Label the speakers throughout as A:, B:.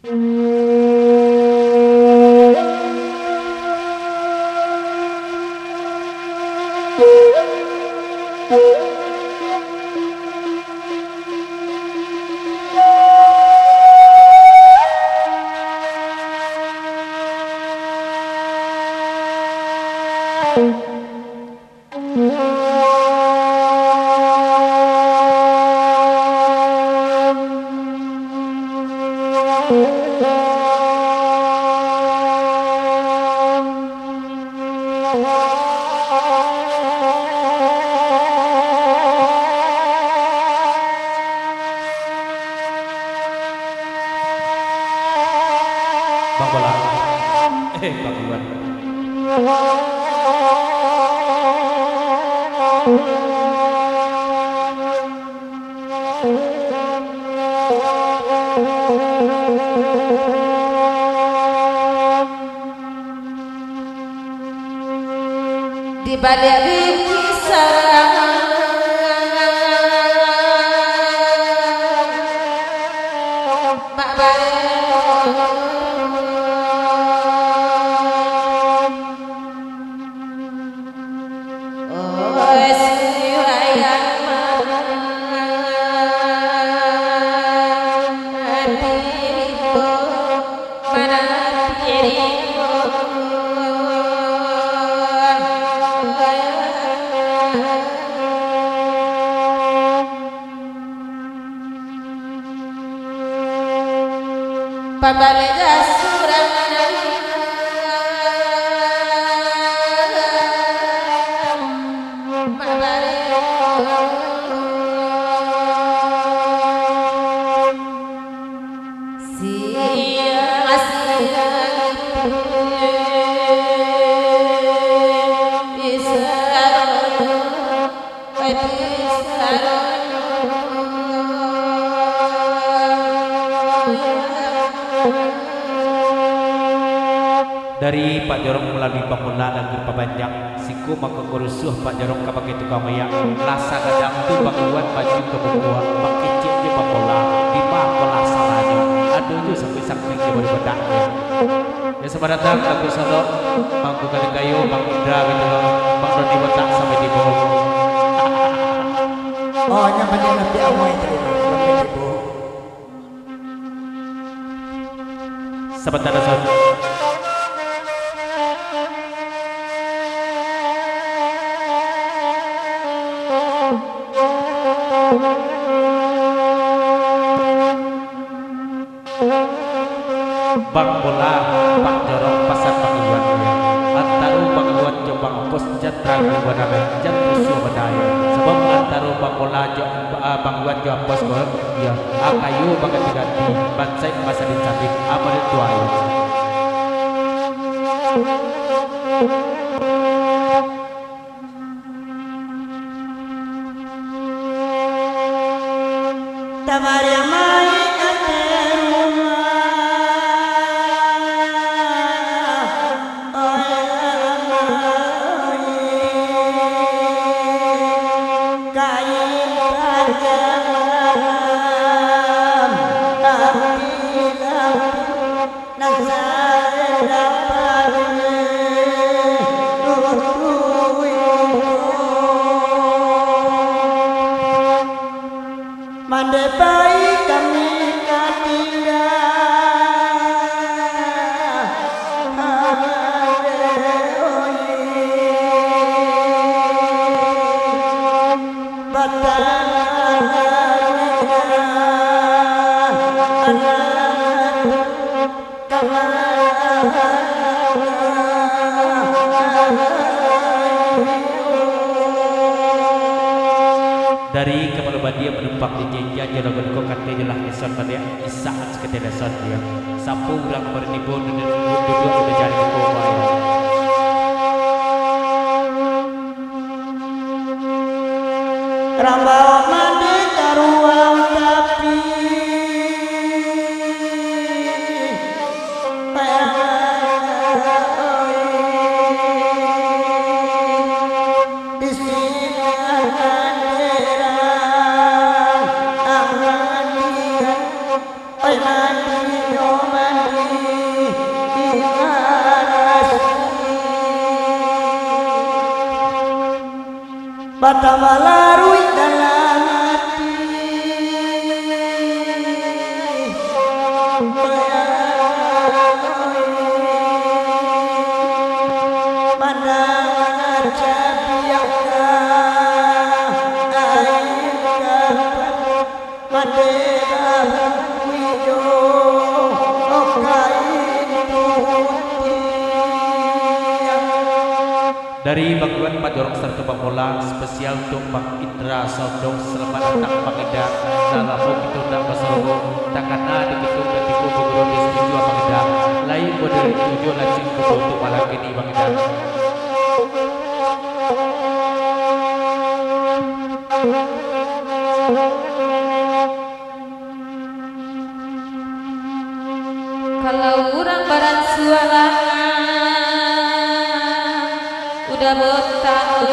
A: Bang Bola, Bang Iwan.
B: Di balik kisah mak bareng pambaleja surang mak bareng
A: Dari Pak Jorong melalui bangunan dan Pabanjang siku maka kerusuh Pak Jorong kabake tukang mayak lasa kadang tu bakuan baju ke bukua pakicik di Bola di Bola salahnya aduh tu sampai saking dia baru bedaknya ya sepada datang aku solo Bangku Kali Kayu Bang Indra gitu loh Bang Rodi Botak sampai di bawah
C: oh nyamannya nanti amoy tadi ibu
A: sebentar Son Bang Bola Pak Jorong pasar Bang Iwan antaru Bang Iwan jo Bang Pos jatra gubername jatrusu badaya sebab antaru Bang Bola jo Bang Iwan jo Pos ya akayu Bang ganti bansai masa dicatik amal itu ayo
C: Tamaria mai Mande baik kami katinda
A: dari Kepala menumpang di jenja jalanan kau kata jelah eson pada isaat seketika eson dia sapu ulang bernibun dan duduk sudah jari ke bawah
C: Rambau mandi karuang tapi Mandi mata melarui dalam hati mana aja biarkan air kapan madera wiyo kain putih.
A: Dari Bangkuan Pak Jorong serta Bang Mola spesial untuk Bang Indra Saudong selamat datang Bang Indra dalam begitu nak berseru takana dikitu ketiku berguru di studio Bang Indra lain model studio langsung untuk malam ini Bang Indra.
B: Kalau orang barang sualangan udah botak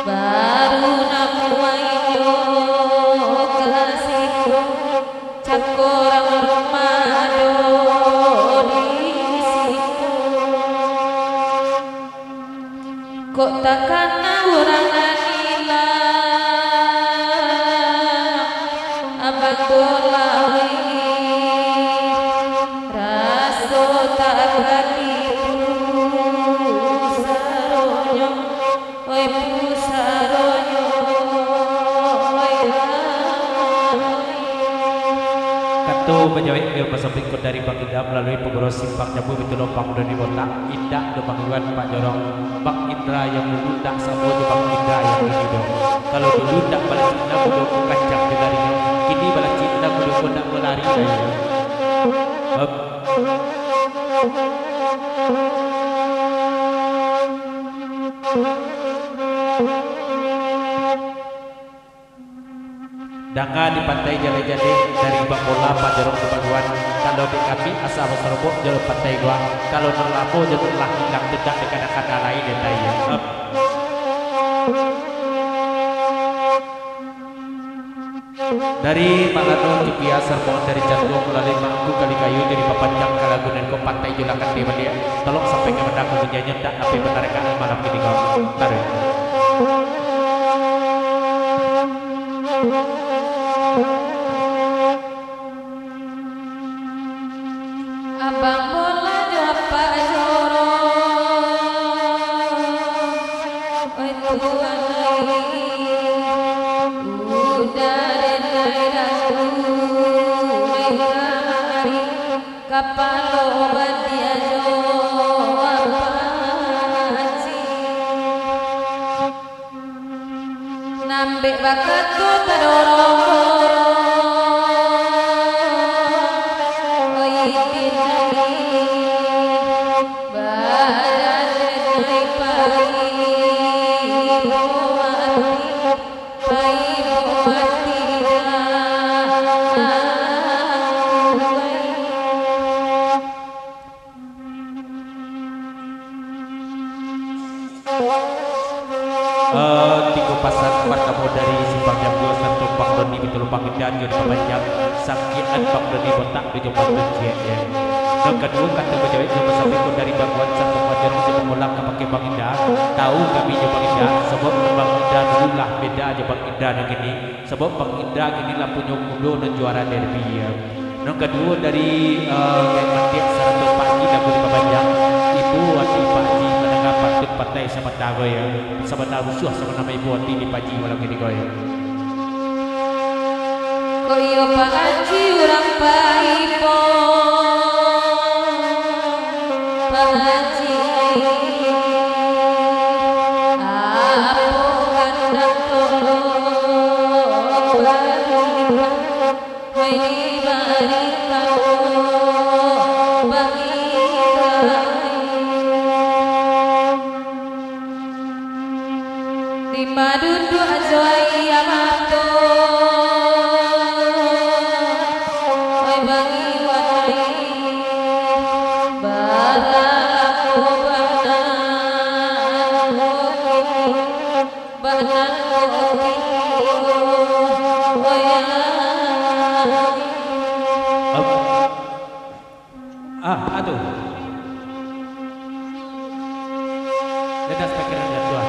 B: baru namuayo kasihku cakorang rumado di situ kok takkan orang anila abang bolawi raso tak
A: Katu menjawab ilmu pasal berikut dari Bang Indra melalui pengurus simpang jambu itu lopang dan di botak Indah dan Bangkuan Pak Jorong Bang Indra yang dulu tak sama je Bang Indra yang ini dong. Kalau dulu tak balas cinta bodoh kacang dengarnya kini balas cinta bodoh nak berlari saya. Dangan di pantai Jale-Jale dari Bang Bola Pak Jorong ke Bangkuan. Kalau di kami asal Serobok jalur pantai gua. Kalau nerlapo jalur lah hilang tidak dengan kata lain detailnya. Dari Malano Cipia Sermon dari Jatuh melalui Mangku Kali Kayu dari Papanjang Kalagunan ke pantai Julakan di Madia. Tolong sampai ke benda kemudiannya tak tapi benarkan malam ini kau. Taruh.
B: Abang bola japa jorong oi tuan udah denai kamari kapalo badia jo apaci nambe bakat tu tadorong
A: Tiga pasar pertama dari simpang jambu satu Bang Doni betul Bang Indra jadi panjang sakian Bang Doni botak di jumpa tujuan ya. Dan kedua kata berjawab jumpa sampai dari Bangkuan satu Pajarong sebelum mulak ke pakai Bang Indra tahu kami je Bang Indra sebab Bang Indra dulu lah beda aja Bang Indra dan gini sebab Bang Indra gini lah punya kudo dan juara derby ya. Dan kedua dari Kek Mantiak satu pagi dan boleh panjang ibu hati pagi mendengar patut partai sama tago ya sama rusuh sama nama ibu hati di pagi malam ini goy.
B: Koyo pahaji urang paipo pahaji apo kandang tolo bari bari kau bagi di madundu azwai amato
A: Aduh. Ledas pikiran dan doa.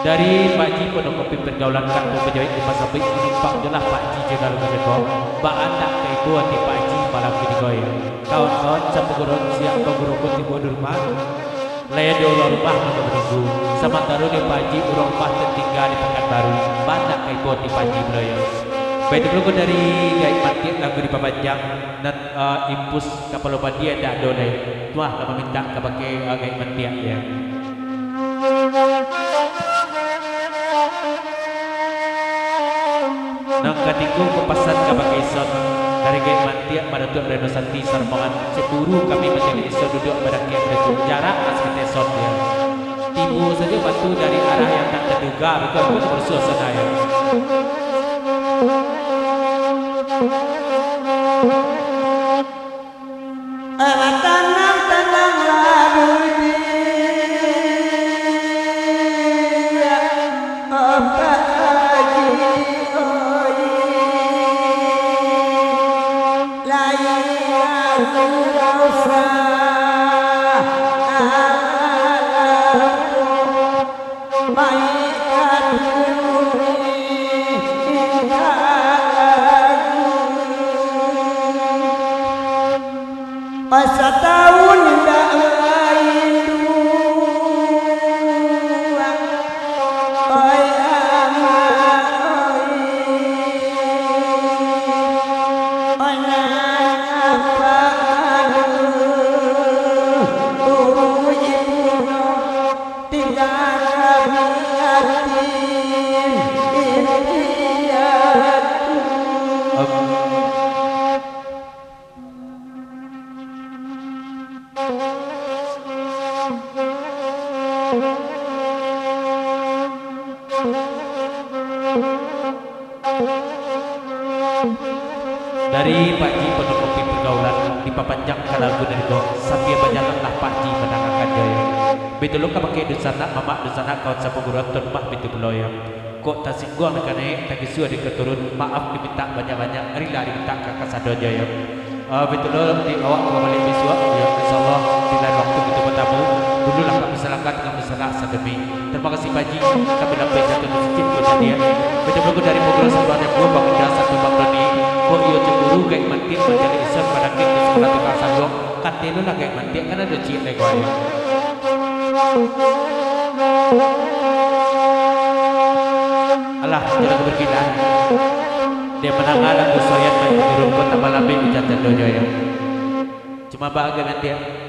A: dari Pak Ji pada kopi pergaulan kampung penjahit di pasar baik menumpang jelah Pak Ji jaga luka beko Mbak anak keibuan di Pak Ji malam kini goyang kawan-kawan sampai gurun siap ke guru tiba di rumah laya di ulang rumah untuk menunggu sama taruh di Pak Ji urang rumah tertinggal di Pekanbaru banyak keibuan di Pak Ji beloyang baik itu dari Gaib Matiak lagu di Papanjang dan impus kapal lupa dia tak doleh tuah kami minta ke pakai Gaib Matiak ya nang kadiku kepasan kabagai ison dari Gaib Matiak pada Tuan Reno Santi Sarmongan ceburu kami menjadi ison duduk pada kiat berjum jarak askete ison dia timbul saja batu dari arah yang tak terduga betul-betul bersuasana ya
C: tenang lalu dia apa lagi layan rasa masa tahun tak rindu oi ama oi napa ibu tinggal hati
A: dari Pak Ji penuh kopi pergaulan di Papanjang kalagu dari go sampai banyakanlah Pak Ji menangkan jaya betul lo pakai dusana mamak dusana kau sapu guru rumah betul beloyang kok tak singgung karena tak kisah di keturun maaf diminta banyak-banyak rela diminta kakak sado jaya betul lo di awak kembali besok ya insyaallah di lain waktu kita bertemu dulu lah kami salahkan dengan masalah sademi terima kasih Pak Ji kami sampai satu masjid kejadian betul-betul dari Bogor sebenarnya gua bangun dasar tumbang doni kok iyo cemburu Gaib Matiak menjadi isan pada kek di sekolah tukang sandok katanya lah Gaib Matiak kan ada cik lego ayo alah jangan keberkilan dia menanggal lagu soyat main turun kota Malabi di Jatan Dojo ya cuma bahagia Matiak